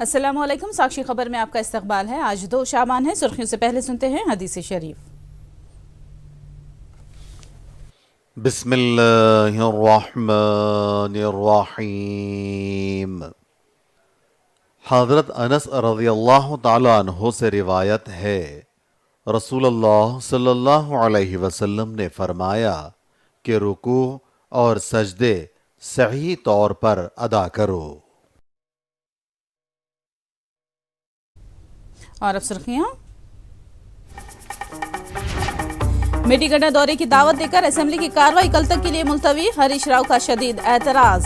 अस्सलामुअलैकुम। साक्षी खबर में आपका इस्तकबाल है। आज 2 शाबान है। सुर्खियों से पहले सुनते हैं हदीस शरीफ। बिस्मिल्लाहिर्रहमानिर्रहीम। हज़रत अनस रज़ियल्लाहु ताला अन्हु से रिवायत है, रसूलुल्लाह सल्लल्लाहु अलैहि वसल्लम ने फरमाया कि रुकू और सजदे सही तौर पर अदा करो। और अब सुर्खियां। मेडीगड्ढा दौरे की दावत देकर असेंबली की कार्रवाई कल तक के लिए मुलतवी। हरीश राव का शदीद एतराज।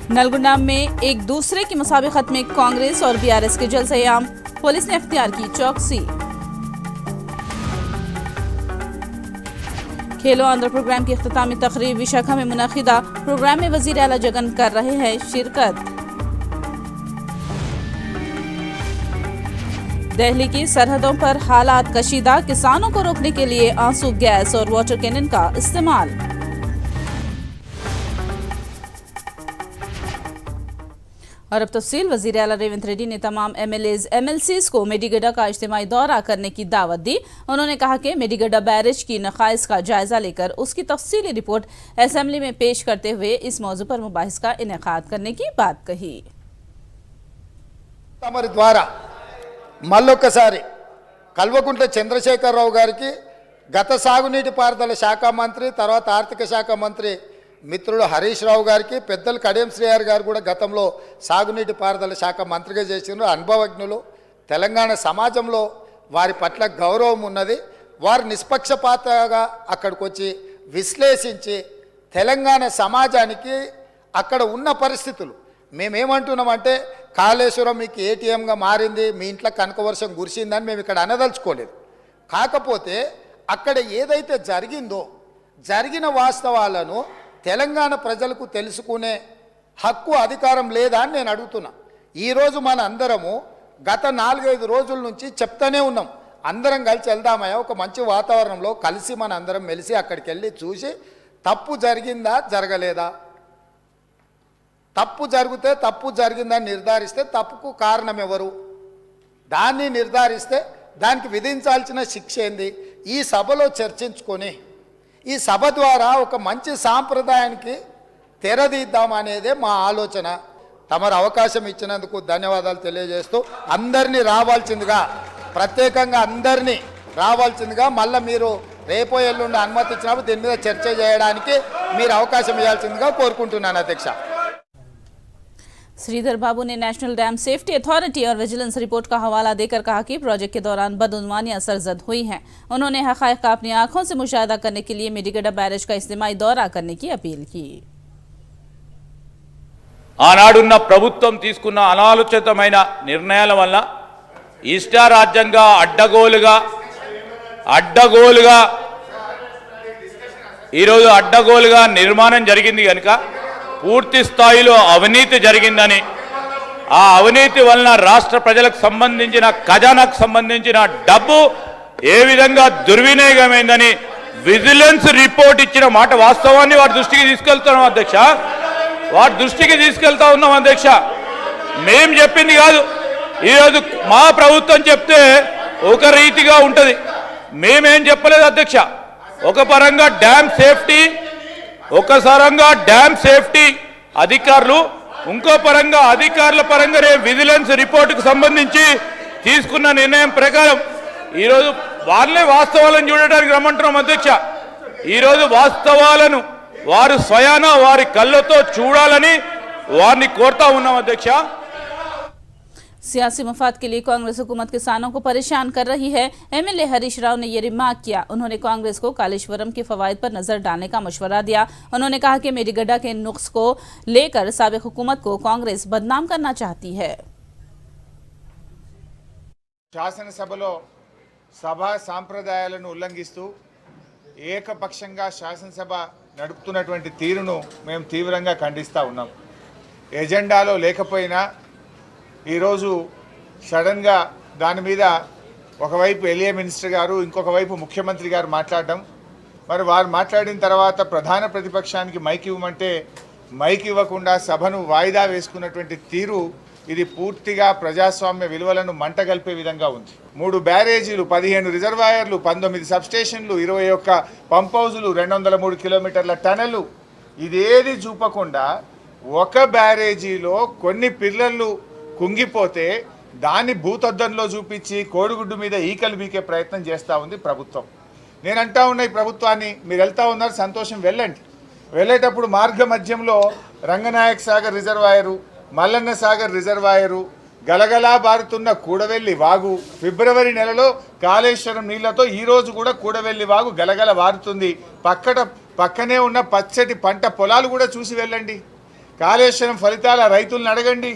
नलगुंडा में एक दूसरे की मुसाबिकत में कांग्रेस और बीआरएस के जलसे-ए-आम। पुलिस ने अख्तियार की चौकसी। खेलो आंध्र प्रोग्राम की इख्तितामी तकरीब विशाखा में मुनक़िदा। प्रोग्राम में वज़ीर आला जगन कर रहे हैं शिरकत। दिल्ली की सरहदों पर हालात कशीदा। किसानों को रोकने के लिए आंसू गैस और वाटर कैनन का इस्तेमाल। और अब तफसील। वज़ीर आला रेवंत रेड्डी ने तमाम एमएलएज एमएलसीज को मेडीगड्ढा का इज्तिमाई दौरा करने की दावत दी। उन्होंने कहा कि मेडीगड्ढा बैरेज की नक़ाइस का जायजा लेकर उसकी तफसीली रिपोर्ट असेंबली में पेश करते हुए इस मौजू पर मुबाहिस का इनेकाद करने की बात कही। మళ్ళొక్కసారి కల్వకుంట్ల చంద్రశేఖరరావు గారికి గత సాగునీటి పారుదల శాఖ మంత్రి తర్వాత ఆర్థిక శాఖ మంత్రి మిత్రుడు హరీష్ రావు గారికి పెద్దలు కడియం శ్రీహరి గారు కూడా గతంలో సాగునీటి పారుదల శాఖ మంత్రిగా చేసిన అనుభవజ్ఞులు తెలంగాణ సమాజంలో వారి పట్ల గౌరవం ఉన్నది వారు నిష్పక్షపాతంగా అక్కడికి వచ్చి విశ్లేషించి తెలంగాణ సమాజానికి అక్కడ ఉన్న పరిస్థితులు మేమేమంటున్నామంటే కాళేశ్వరం మీకు ఏటీఎంగా మారింది మీ ఇంట్లో కనక వర్షం కురిసిందని మేము ఇక్కడ అనదలుచుకోలేదు కాకపోతే అక్కడ ఏదైతే జరిగిందో జరిగిన వాస్తవాలను తెలంగాణ ప్రజలకు తెలుసుకునే హక్కు అధికారం లేదా అని నేను అడుగుతున్నా ఈరోజు మన అందరము గత 4-5 రోజుల నుంచి చెప్తానే ఉన్నాం అందరం కలిసి వెళ్దామయ్యా ఒక మంచి వాతావరణంలో కలిసి మన అందరం మెలిసి అక్కడికి వెళ్ళి చూసి తప్పు జరిగిందా జరగలేదా తప్పు జరిగితే తప్పు జరిగిందని నిర్ధారిస్తే తప్పుకు కారణం ఎవరు దాన్ని నిర్ధారిస్తే దానికి విధించాల్సిన శిక్ష ఏంది ఈ సభలో చర్చించుకొని ఈ సభ ద్వారా ఒక మంచి సాంప్రదాయానికి తెరదీద్దామనేదే మా ఆలోచన తమరు అవకాశం ఇచ్చినందుకు ధన్యవాదాలు తెలియజేస్తూ అందరినీ రావాల్సిందిగా ప్రత్యేకంగా అందరినీ రావాల్సిందిగా మళ్ళీ మీరు రేపో ఎల్లుండి అనుమతి ఇచ్చినప్పుడు దీని మీద చర్చ చేయడానికి మీరు అవకాశం ఇవ్వాల్సిందిగా కోరుకుంటున్నాను అధ్యక్ష। श्रीधर बाबू ने नेशनल डैम सेफ्टी अथॉरिटी और विजिलेंस रिपोर्ट का हवाला देकर कहा कि प्रोजेक्ट के दौरान बदउनवानियां सरजद हुई हैं। उन्होंने हक़ाइक़ का अपनी आंखों से मुशाहिदा करने के लिए मेडीगड्ढा बैरेज का इज्तिमाई दौरा करने की अपील की। ఆనాడున్న ప్రభుత్వం తీసుకున్న అనాలోచితమైన నిర్ణయాల వల్ల ఇష్టారాజ్యంగా అడ్డగోలుగా నిర్మాణం జరిగింది కనుక పూర్తి స్థాయిలో అవినీతి జరిగిందని ఆ అవినీతి వలన రాష్ట్ర ప్రజలకు సంబంధించిన ఖజానాకు సంబంధించిన డబ్బు ఏ విధంగా దుర్వినియోగమైందని విజిలెన్స్ రిపోర్ట్ ఇచ్చిన మాట వాస్తవాన్ని వారి దృష్టికి తీసుకెళ్తున్నాం అధ్యక్ష మేం చెప్పింది కాదు ఈరోజు మా ప్రభుత్వం చెప్తే ఒక రీతిగా ఉంటుంది మేమేం చెప్పలేదు అధ్యక్ష ఒక పరంగా డ్యామ్ సేఫ్టీ అధికారులు ఇంకో పరంగా అధికారుల పరంగానే విజిలెన్స్ రిపోర్టుకు సంబంధించి తీసుకున్న నిర్ణయం ప్రకారం ఈరోజు వాళ్ళే వాస్తవాలను చూడడానికి రమ్మంటున్నాం అధ్యక్ష ఈరోజు వాస్తవాలను వారు స్వయాన వారి కళ్ళతో చూడాలని వారిని కోరుతా ఉన్నాం అధ్యక్ష। सियासी मफाद के लिए कांग्रेस हुकूमत किसानों को परेशान कर रही है। एमएलए हरीश राव ने ये रिमार्क किया। उन्होंने कांग्रेस को कालेश्वरम के फवायद पर नजर डालने का मशवरा दिया। उन्होंने कहा कि मेडीगड्ढा के नुक्स को लेकर साबिक हुकूमत को कांग्रेस बदनाम करना चाहती है। శాసనసభలో సభా సాంప్రదాయాలను ఉల్లంఘిస్తూ ఏకపక్షంగా శాసనసభ నడుపుతున్నటువంటి తీరును మేము తీవ్రంగా ఖండిస్తూ ఉన్నాం। ఎజెండాలో లేకపోయినా ఈరోజు సడన్గా దాని మీద ఒకవైపు ఎల్ఏ మినిస్టర్ గారు ఇంకొక వైపు ముఖ్యమంత్రి గారు మాట్లాడడం మరి వారు మాట్లాడిన తర్వాత ప్రధాన ప్రతిపక్షానికి మైక్ ఇవ్వమంటే మైక్ ఇవ్వకుండా సభను వాయిదా వేసుకున్నటువంటి తీరు ఇది పూర్తిగా ప్రజాస్వామ్య విలువలను మంటగల్పే విధంగా ఉంది. 3 బ్యారేజీలు, 15 రిజర్వాయర్లు, 19 సబ్స్టేషన్లు, 21 పంప్ హౌజులు, 203 కిలోమీటర్ల టనెలు, ఇదేది చూపకుండా ఒక బ్యారేజీలో కొన్ని పిల్లలు కుంగిపోతే దాన్ని భూతద్దంలో చూపించి కోడిగుడ్డు మీద ఈకలు బీకే ప్రయత్నం చేస్తూ ఉంది ప్రభుత్వం. నేను అంటా ఉన్నా ఈ ప్రభుత్వాన్ని, మీరు వెళ్తూ ఉన్నారు సంతోషం, వెళ్ళండి. వెళ్ళేటప్పుడు మార్గ మధ్యంలో రంగనాయక్ సాగర్ రిజర్వాయరు, మల్లన్న సాగర్ రిజర్వాయరు, గలగలా బారుతున్న కూడవెల్లి వాగు, ఫిబ్రవరి నెలలో కాళేశ్వరం నీళ్లతో ఈరోజు కూడా కూడవెల్లి వాగు గలగల వారుతుంది. పక్కనే ఉన్న పచ్చటి పంట పొలాలు కూడా చూసి వెళ్ళండి. కాళేశ్వరం ఫలితాల రైతులను అడగండి.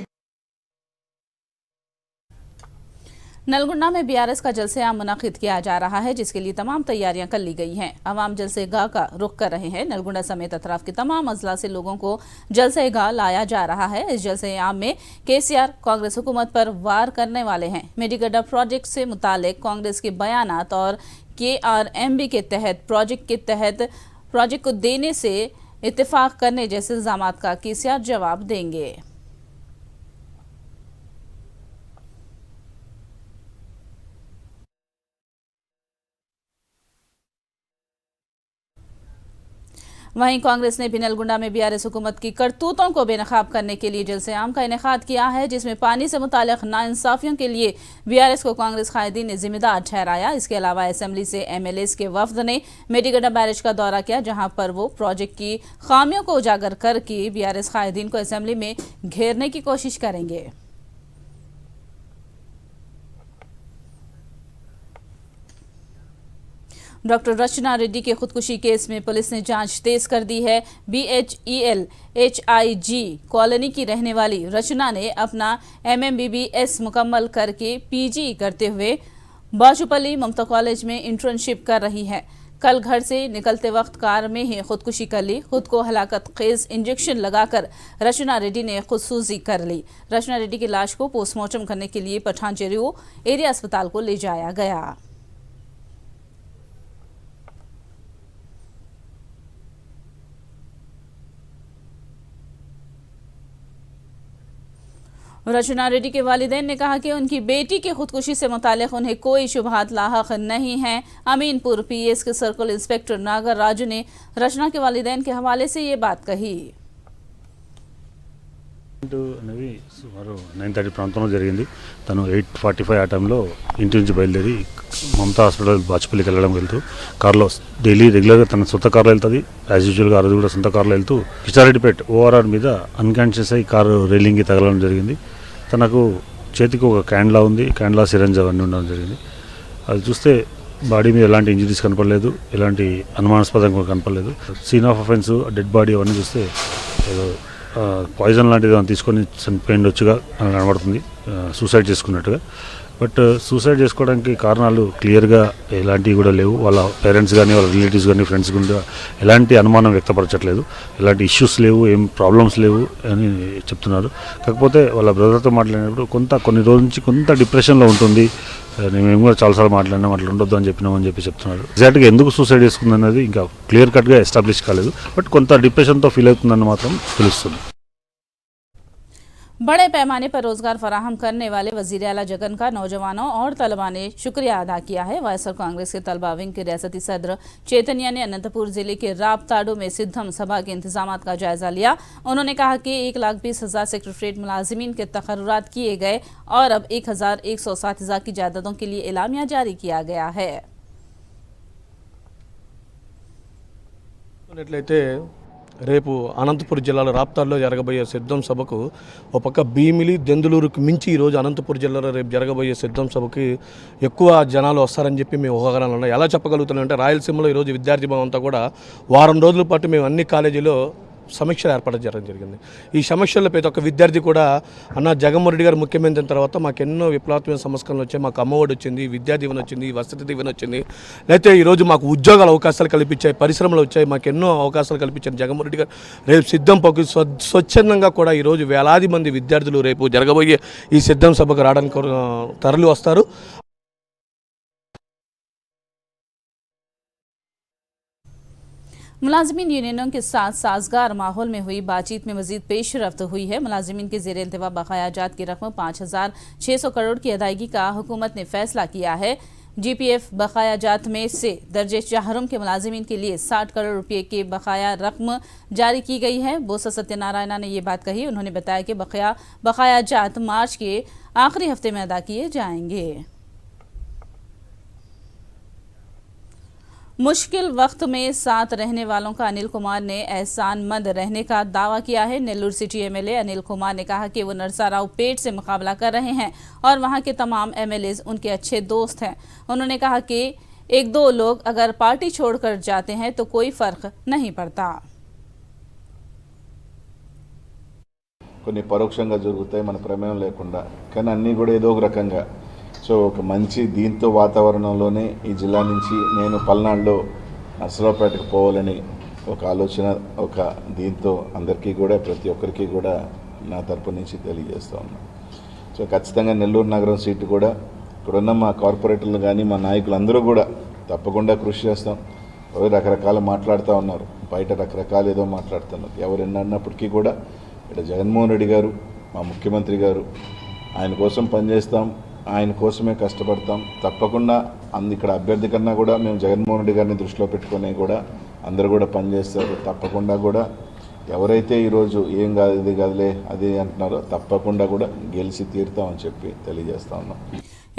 नलगुंडा में बीआरएस का जलसे-आम मुनाकिद किया जा रहा है, जिसके लिए तमाम तैयारियां कर ली गई हैं। अवाम जलसेगाह का रुख कर रहे हैं। नलगुंडा समेत अतराफ के तमाम अजला से लोगों को जलसेगाह लाया जा रहा है। इस जलसे-आम में केसीआर कांग्रेस हुकूमत पर वार करने वाले हैं। मेडीगड्ढा प्रोजेक्ट से मुतालिक कांग्रेस के बयानात और केआरएमबी के तहत प्रोजेक्ट को देने से इत्तेफाक करने जैसे इल्जामात का केसीआर जवाब देंगे। वहीं कांग्रेस ने भी नलगुंडा में बीआरएस हुकूमत की करतूतों को बेनकाब करने के लिए जलसे-आम का इनेकाद किया है, जिसमें पानी से मुताल्लिक नाइंसाफियों के लिए बीआरएस को कांग्रेस कायदीन ने जिम्मेदार ठहराया। इसके अलावा असेंबली से एमएलएस के वफद ने मेडीगड्ढा बैरेज का दौरा किया, जहां पर वो प्रोजेक्ट की खामियों को उजागर करके बीआरएस कायदीन को असेंबली में घेरने की कोशिश करेंगे। डॉक्टर रचना रेड्डी के खुदकुशी केस में पुलिस ने जांच तेज कर दी है। BHEL HIG कॉलोनी की रहने वाली रचना ने अपना MMBBS मुकम्मल करके PG करते हुए बाजूपल्ली ममता कॉलेज में इंटर्नशिप कर रही है। कल घर से निकलते वक्त कार में ही खुदकुशी कर ली। खुद को हलाकत खेज इंजेक्शन लगाकर रचना रेड्डी ने खुदसूजी कर ली। रचना रेड्डी की लाश को पोस्टमार्टम करने के लिए पठान चेरियो एरिया अस्पताल को ले जाया गया। रचना रेड्डी के वालिदैन ने कहा कि उनकी बेटी की खुदकुशी से मुतालिक उन्हें कोई शुबहात लाहक नहीं है। अमीनपुर पीएस के सर्कल इंस्पेक्टर नागर राजू ने रचना के वालिदैन के हवाले से ये बात कही। అనేవి సుమారు 9:30 ప్రాంతంలో జరిగింది. తను 8:45 ఆ టైంలో ఇంటి నుంచి బయలుదేరి మమతా హాస్పిటల్ బాచుపల్లికి వెళ్తూ కార్లో డైలీ రెగ్యులర్గా తన సొంత కార్లో వెళ్తుంది. యాజ్ యూజువల్గా ఆ రోజు కూడా సొంత కార్లో వెళ్తూ కిషారెడ్డిపేట ఓఆర్ఆర్ మీద అన్కాన్షియస్ అయ్యి కారు రైలింగ్కి తగలడం జరిగింది. తనకు చేతికి ఒక క్యాండ్లా ఉంది, క్యాండ్లా సిరంజ్ అవన్నీ ఉండడం జరిగింది. అది చూస్తే బాడీ మీద ఎలాంటి ఇంజరీస్ కనపడలేదు, ఎలాంటి అనుమానాస్పదంగా కనపడలేదు. Scene of offence, dead body అవన్నీ చూస్తే ఏదో పాయిజన్ లాంటిది తీసుకొని చనిపోయిండొచ్చుగా కనబడుతుంది, సూసైడ్ చేసుకున్నట్టుగా. బట్ సూసైడ్ చేసుకోవడానికి కారణాలు క్లియర్గా ఎలాంటివి కూడా లేవు. వాళ్ళ పేరెంట్స్ కానీ వాళ్ళ రిలేటివ్స్ కానీ ఫ్రెండ్స్ కూడా ఎలాంటి అనుమానం వ్యక్తపరచట్లేదు, ఎలాంటి ఇష్యూస్ లేవు, ఏం ప్రాబ్లమ్స్ లేవు అని చెప్తున్నారు. కాకపోతే వాళ్ళ బ్రదర్తో మాట్లాడినప్పుడు కొన్ని రోజుల నుంచి కొంత డిప్రెషన్లో ఉంటుంది, మేము కూడా చాలాసార్లు మాట్లాడినాం, అట్లా ఉండొద్దు అని చెప్పినామని చెప్పి ఎగ్జాక్ట్గా ఎందుకు సూసైడ్ చేసుకుంది అనేది ఇంకా క్లియర్ కట్గా ఎస్టాబ్లిష్ కాలేదు. బట్ కొంత డిప్రెషన్తో ఫీల్ అవుతుందని మాత్రం తెలుస్తుంది. बड़े पैमाने पर रोजगार फराहम करने वाले वजीर आला जगन का नौजवानों और तलबा ने शुक्रिया अदा किया है। वायएसआर कांग्रेस के तलबा विंग के रियासती सदर चैतन्या ने अनंतपुर जिले के रापताडो में सिद्धम सभा के इंतजामात का जायजा लिया। उन्होंने कहा कि 1,20,000 सेक्रेटरीट मुलाजिमीन के तकर्रुरात किए गए और अब 1,107 की जायदादों के लिए एलामिया जारी किया गया है। రేపు అనంతపురం జిల్లాలో రాప్తాడులో జరగబోయే సిద్ధం సభకు ఒక పక్క భీమిలి దెందులూరుకు మించి ఈరోజు అనంతపురం జిల్లాలో రేపు జరగబోయే సిద్ధం సభకి ఎక్కువ జనాలు వస్తారని చెప్పి మేము ఊహాగానాలు ఉన్నాయి. ఎలా చెప్పగలుగుతున్నామంటే రాయలసీమలో ఈరోజు విద్యార్థి భవన్ అంతా కూడా వారం రోజుల పాటు మేము అన్ని కాలేజీలో సమీక్షలు ఏర్పాటు చేయడం జరిగింది. ఈ సమీక్షల్లో ప్రతి ఒక్క విద్యార్థి కూడా అన్న జగన్మోహన్ రెడ్డి గారు ముఖ్యమంత్రి అయిన తర్వాత మాకు ఎన్నో విప్లవాత్మక సంస్కరణలు వచ్చాయి, మాకు అమ్మఒడి వచ్చింది, విద్యా దీవెన వచ్చింది, వసతి దీవెన వచ్చింది, లేకపోతే ఈరోజు మాకు ఉద్యోగాల అవకాశాలు కల్పించాయి, పరిశ్రమలు వచ్చాయి, మాకు ఎన్నో అవకాశాలు కల్పించారు జగన్మోహన్ రెడ్డి గారు. రేపు సిద్ధం పక్కు స్వచ్ఛందంగా కూడా ఈరోజు వేలాది మంది విద్యార్థులు రేపు జరగబోయే ఈ సిద్ధం సభకు రావడానికి తరలి వస్తారు. मुलाजिमीन यूनियनों के साथ साजगार माहौल में हुई बातचीत में मजीद पेशरफ्त हुई है। मुलाजिमीन के ज़ेर इंतवा बकाया जात की रकम 5,600 करोड़ की अदायगी का हुकूमत ने फैसला किया है। GPF बकाया जात में से दर्जे चाहरुम के मुलाजिमीन के लिए 60 करोड़ रुपये की बकाया रकम जारी की गई है। बोसा सत्यनारायणा ने ये बात कही। उन्होंने बताया कि बकाया जात मार्च के आखिरी हफ्ते में अदा किए जाएंगे। मुश्किल वक्त में साथ रहने वालों का अनिल कुमार ने एहसानमंद रहने का दावा किया है। नेल्लूर सिटी MLA अनिल कुमार ने कहा कि वो नरसाराव पेट से मुकाबला कर रहे हैं और वहां के तमाम MLAs उनके अच्छे दोस्त हैं। उन्होंने कहा कि एक दो लोग अगर पार्टी छोड़कर जाते हैं तो कोई फर्क नहीं पड़ता। కొన్ని పరోక్షంగా జరుగుతాయి మన ప్రమేయం లేకుండా, కానీ అన్నీ కూడా ఏదో ఒక రకంగా సో ఒక మంచి దీంతో వాతావరణంలోనే ఈ జిల్లా నుంచి నేను పల్నాడులో నర్సరావుపేటకు పోవాలని ఒక ఆలోచన, ఒక దీంతో అందరికీ కూడా ప్రతి ఒక్కరికి కూడా నా తరపు నుంచి తెలియజేస్తూ ఉన్నాను. సో ఖచ్చితంగా నెల్లూరు నగరం సీటు కూడా ఇక్కడున్న మా కార్పొరేటర్లు కానీ మా నాయకులందరూ కూడా తప్పకుండా కృషి చేస్తాం. రకరకాలు మాట్లాడుతూ ఉన్నారు, బయట రకరకాలు ఏదో మాట్లాడుతున్నారు. ఎవరు ఎన్నన్నప్పటికీ కూడా ఇక్కడ జగన్మోహన్ రెడ్డి గారు మా ముఖ్యమంత్రి గారు, ఆయన కోసం పనిచేస్తాం, ఆయన కోసమే కష్టపడతాం. తప్పకుండా ఇక్కడ అభ్యర్థి కన్నా కూడా మేము జగన్మోహన్ రెడ్డి గారిని దృష్టిలో పెట్టుకుని కూడా అందరూ కూడా పనిచేస్తారు. తప్పకుండా కూడా ఎవరైతే ఈరోజు ఏం కాదు ఇది కాదులే అది అంటున్నారో తప్పకుండా కూడా గెలిచి తీరుతామని చెప్పి తెలియజేస్తా ఉన్నాం.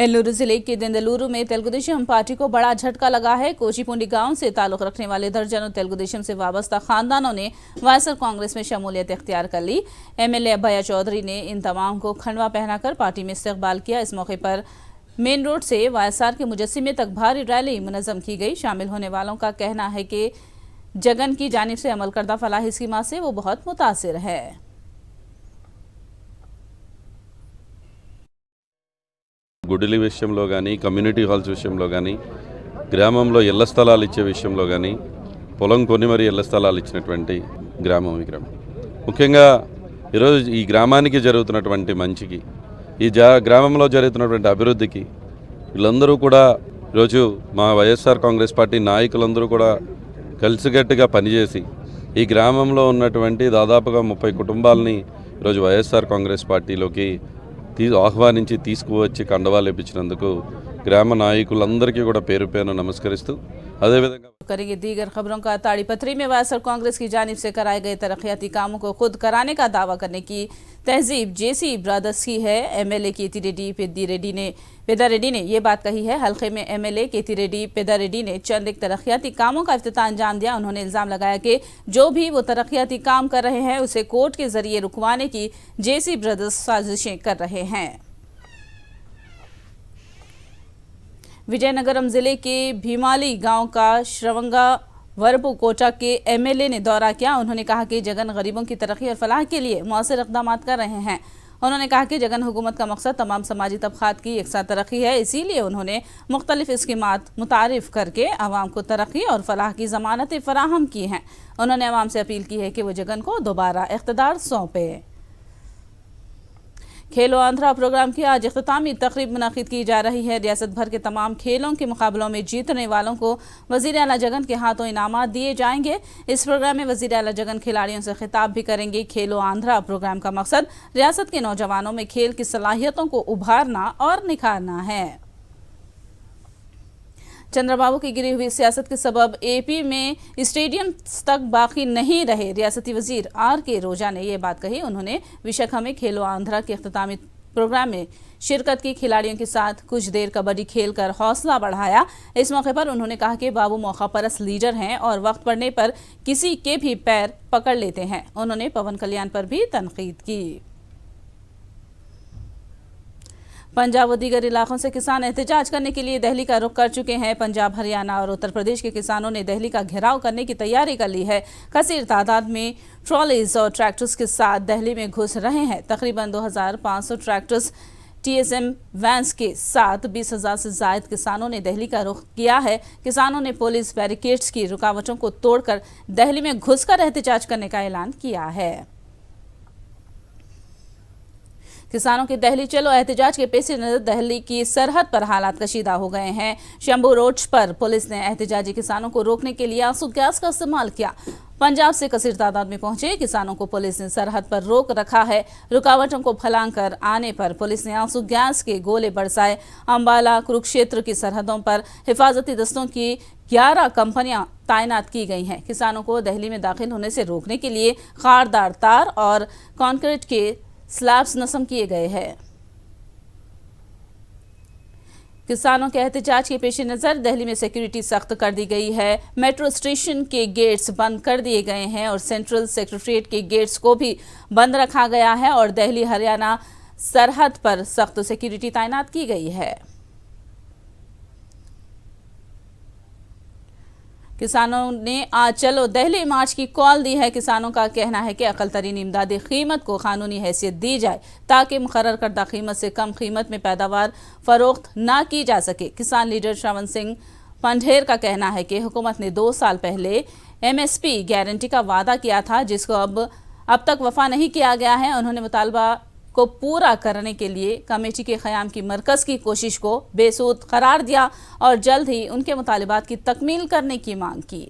एल्लूरू जिले के देंदलूरू में तेलुगुदेशम पार्टी को बड़ा झटका लगा है। कोचीपुंडी गांव से ताल्लुक रखने वाले दर्जनों तेलुगुदेशम से वाबस्ता खानदानों ने वायएसआर कांग्रेस में शमूलियत इख्तियार कर ली। MLA अभया चौधरी ने इन तमाम को खंडवा पहनाकर पार्टी में इस्तकबाल किया। इस मौके पर मेन रोड से वायएसआर के मुजस्सिमे तक भारी रैली मुनज़्ज़म की गई। शामिल होने वालों का कहना है कि जगन की जानिब से अमल करदा फलाही स्कीमा से वो बहुत मुतासिर है। గుడిలి విషయంలో కానీ, కమ్యూనిటీ హాల్స్ విషయంలో కానీ, గ్రామంలో ఇళ్ల స్థలాలు ఇచ్చే విషయంలో కానీ, పొలం కొని మరీ ఇళ్ల స్థలాలు ఇచ్చినటువంటి గ్రామం ఈ గ్రామం. ముఖ్యంగా ఈరోజు ఈ గ్రామానికి జరుగుతున్నటువంటి మంచికి, ఈ గ్రామంలో జరుగుతున్నటువంటి అభివృద్ధికి వీళ్ళందరూ కూడా ఈరోజు మా వైఎస్ఆర్ కాంగ్రెస్ పార్టీ నాయకులందరూ కూడా కలిసికట్టుగా పనిచేసి ఈ గ్రామంలో ఉన్నటువంటి దాదాపుగా 30 కుటుంబాలని ఈరోజు వైఎస్ఆర్ కాంగ్రెస్ పార్టీలోకి ఆహ్వానించి తీసుకువచ్చి కండవాలు ఇప్పించినందుకు గ్రామ నాయకులందరికీ కూడా పేరు పేరున నమస్కరిస్తూ అదేవిధంగా करेंगे दीगर खबरों का। ताड़ीपत्री में वायएसआर कांग्रेस की जानिब से कराए गए तरक्याती कामों को खुद कराने का दावा करने की तहजीब JC ब्रदर्स की है। MLA केती रेड्डी पेदा रेड्डी ने ये बात कही है। हल्के में MLA केती रेड्डी पेदा रेड्डी ने चंद एक तरक्याती कामों का इफ्तिताह अंजाम दिया। उन्होंने इल्ज़ाम लगाया कि जो भी वो तरक्याती काम कर रहे हैं उसे कोर्ट के जरिए रुकवाने की JC ब्रदर्स साजिशें कर रहे हैं। विजयनगरम जिले के भीमाली गांव का श्रवंगा वरपू कोटा के MLA ने दौरा किया। उन्होंने कहा कि जगन गरीबों की तरक्की और फलाह के लिए मौसर इक़दामात कर रहे हैं। उन्होंने कहा कि जगन हुकूमत का मकसद तमाम समाजी तबक़ात की एक साथ तरक्की है, इसीलिए उन्होंने मुख्तलिफ स्कीमात मुतारिफ करके आवाम को तरक्की और फलाह की ज़मानतें फराहम की हैं। उन्होंने आवाम से अपील की है कि वो जगन को दोबारा इक़्तिदार सौंपे। खेलो आंध्रा प्रोग्राम की आज इख्तितामी तकरीब मुनाकिद की जा रही है। रियासत भर के तमाम खेलों के मुकाबलों में जीतने वालों को वज़ीर आला जगन के हाथों इनामात दिए जाएंगे। इस प्रोग्राम में वज़ीर आला जगन खिलाड़ियों से खिताब भी करेंगे। खेलो आंध्रा प्रोग्राम का मकसद रियासत के नौजवानों में खेल की सलाहियतों को उभारना और निखारना है। चंद्रबाबू की गिरी हुई सियासत के सबब AP में स्टेडियम तक बाकी नहीं रहे। रियासती वजीर RK रोजा ने यह बात कही। उन्होंने विशाखा में खेलो आंध्रा के इख्तितामी प्रोग्राम में शिरकत की, खिलाड़ियों के साथ कुछ देर कबड्डी खेलकर हौसला बढ़ाया। इस मौके पर उन्होंने कहा कि बाबू मौका परस्त लीडर हैं और वक्त पड़ने पर किसी के भी पैर पकड़ लेते हैं। उन्होंने पवन कल्याण पर भी तनकीद की। पंजाब व दीगर इलाकों से किसान एहतजाज करने के लिए दिल्ली का रुख कर चुके हैं। पंजाब, हरियाणा और उत्तर प्रदेश के किसानों ने दिल्ली का घेराव करने की तैयारी कर ली है। कसीर तादाद में ट्रॉलीज और ट्रैक्टर्स के साथ दिल्ली में घुस रहे हैं। तकरीबन 2500 ट्रैक्टर्स TSM वैन्स के साथ 20,000 से जायद किसानों ने दिल्ली का रुख किया है। किसानों ने पुलिस बैरिकेड्स की रुकावटों को तोड़कर दिल्ली में घुसकर एहतजाज करने का ऐलान किया है। किसानों के दिल्ली चलो एहतजाज के पेश नजर दिल्ली की सरहद पर हालात कशीदा हो गए हैं। शंभू रोड पर पुलिस ने एहतजाजी किसानों को रोकने के लिए आंसू गैस का इस्तेमाल किया। पंजाब से कसीर तादाद में पहुंचे किसानों को पुलिस ने सरहद पर रोक रखा है। रुकावटों को फलांग कर आने पर पुलिस ने आंसू गैस के गोले बरसाए। अंबाला कुरुक्षेत्र की सरहदों पर हिफाजती दस्तों की 11 कंपनियां तैनात की गई हैं। किसानों को दिल्ली में दाखिल होने से रोकने के लिए खारदार तार और कंक्रीट के स्लैब्स नस्म किए गए हैं। किसानों के एहतजाज के पेश नज़र दिल्ली में सिक्योरिटी सख्त कर दी गई है। मेट्रो स्टेशन के गेट्स बंद कर दिए गए हैं और सेंट्रल सेक्रेटरीट के गेट्स को भी बंद रखा गया है और दिल्ली हरियाणा सरहद पर सख्त सिक्योरिटी तैनात की गई है। किसानों ने आज चलो दिल्ली मार्च की कॉल दी है। किसानों का कहना है कि अकल तरीन इमदादी कीमत को कानूनी हैसियत दी जाए ताकि मुकर्रर करदा कीमत से कम कीमत में पैदावार फरोख्त ना की जा सके। किसान लीडर श्रवण सिंह पंढेर का कहना है कि हुकूमत ने 2 साल पहले MSP गारंटी का वादा किया था जिसको अब तक वफा नहीं किया गया है। उन्होंने मुतालबा को पूरा करने के लिए कमेटी के क़याम की मरकज़ की कोशिश को बेसूद करार दिया और जल्द ही उनके मुतालिबात की तकमील करने की मांग की।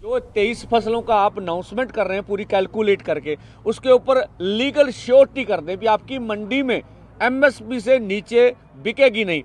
जो 23 फसलों का आप अनाउंसमेंट कर रहे हैं पूरी कैलकुलेट करके, उसके ऊपर लीगल श्योरिटी कर दें कि आपकी मंडी में MSP से नीचे बिकेगी नहीं।